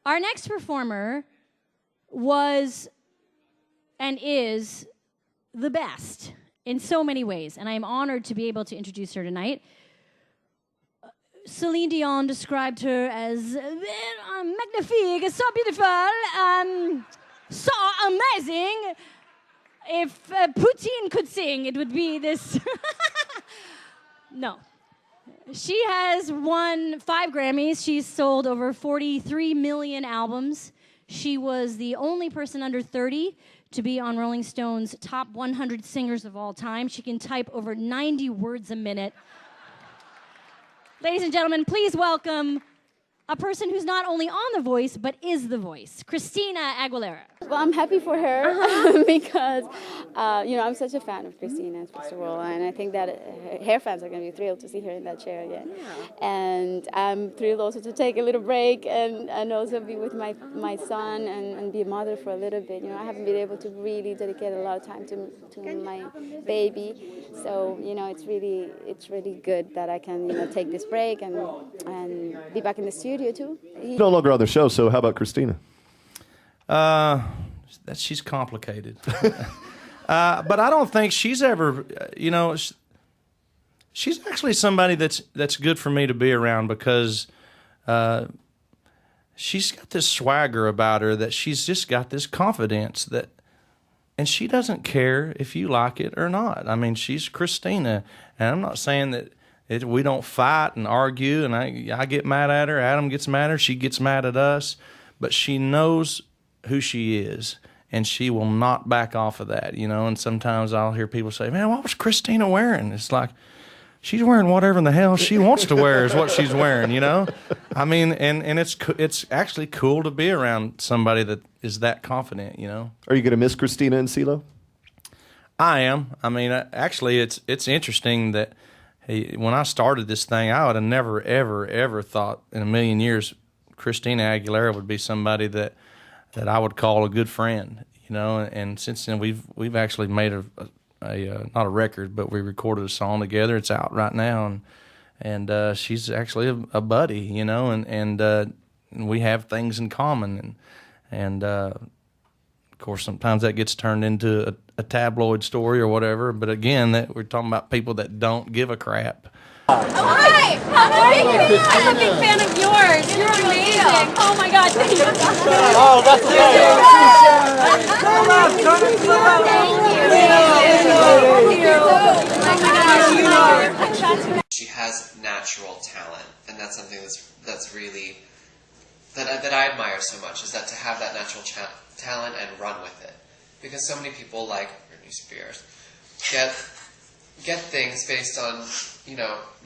Our next performer was and is the best in so many ways, and I am honored to be able to introduce her tonight. Celine Dion described her as magnifique, so beautiful, so amazing. If Putin could sing, it would be this. No. She has won 5 Grammys. She's sold over 43 million albums. She was the only person under 30 to be on Rolling Stone's top 100 singers of all time. She can type over 90 words a minute. Ladies and gentlemen, please welcome a person who's not only on The Voice, but is The Voice, Christina Aguilera. Well, I'm happy for her because, I'm such a fan of Christina, first of all, and I think that her fans are going to be thrilled to see her in that chair again. Yeah. And I'm thrilled also to take a little break and also be with my son and be a mother for a little bit. I haven't been able to really dedicate a lot of time to my baby, so it's really good that I can take this break and be back in the studio too. No longer on the show, so how about Christina? She's complicated. But I don't think she's ever, she's actually somebody that's good for me to be around because she's got this swagger about her that she's just got this confidence and she doesn't care if you like it or not. I mean, she's Christina, and I'm not saying that we don't fight and argue, and I get mad at her, Adam gets mad at her, she gets mad at us, but she knows who she is, and she will not back off of that, and sometimes I'll hear people say, man, what was Christina wearing? It's like, she's wearing whatever in the hell she wants to wear is what she's wearing, I mean, and it's actually cool to be around somebody that is that confident, Are you going to miss Christina and CeeLo? I am. I mean, actually, it's interesting that when I started this thing, I would have never, ever, ever thought in a million years Christina Aguilera would be somebody that I would call a good friend, and since then we've actually made a not a record, but we recorded a song together. It's out right now, and she's actually a buddy, and we have things in common, and of course sometimes that gets turned into a tabloid story or whatever. But again, that we're talking about people that don't give a crap. Hi! How are you? I'm a big fan of yours. You're amazing. Oh my God, thank you. Oh, that's Thank you. She has natural talent, and that's something that's really that I admire so much, is that to have that natural talent and run with it. Because so many people like Britney Spears get things based on,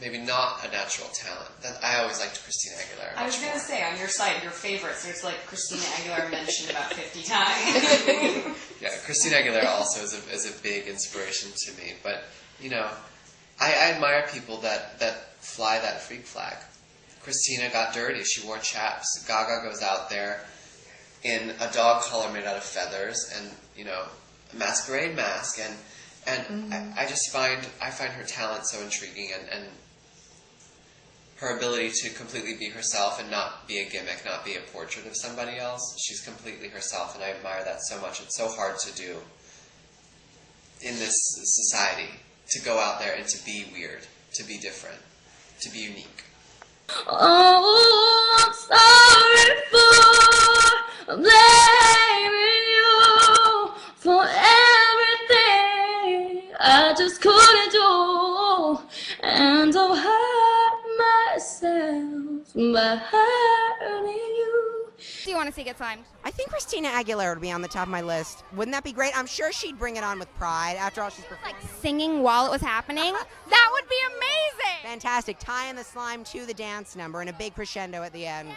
maybe not a natural talent. That I always liked Christina Aguilera. I was going to say, on your site, your favorites, there's like Christina Aguilera mentioned about 50 times. Yeah, Christina Aguilera also is a big inspiration to me. But, I admire people that fly that freak flag. Christina got dirty. She wore chaps. Gaga goes out there in a dog collar made out of feathers and, a masquerade mask. And I find her talent so intriguing, and her ability to completely be herself and not be a gimmick, not be a portrait of somebody else. She's completely herself, and I admire that so much. It's so hard to do in this society, to go out there and to be weird, to be different, to be unique. Oh, I'm sorry for blaming you for everything I just couldn't do, and I'll hurt myself by hurting you. Do you want to see get signed? I think Christina Aguilera would be on the top of my list. Wouldn't that be great? I'm sure she'd bring it on with pride. After all, she's performing. Like singing while it was happening? That would be amazing! Fantastic. Tying the slime to the dance number and a big crescendo at the end.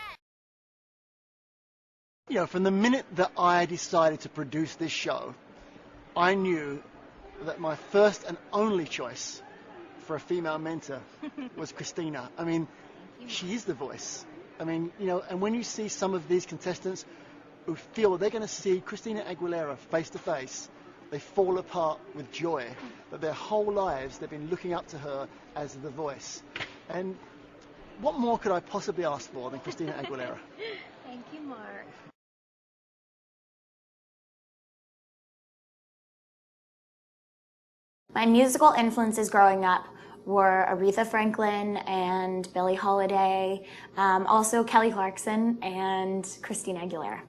From the minute that I decided to produce this show, I knew that my first and only choice for a female mentor was Christina. I mean, she is the voice. I mean, and when you see some of these contestants who feel they're going to see Christina Aguilera face to face, they fall apart with joy that their whole lives they've been looking up to her as the voice. And what more could I possibly ask for than Christina Aguilera? Thank you, Mark. My musical influences growing up were Aretha Franklin and Billie Holiday, also Kelly Clarkson and Christina Aguilera.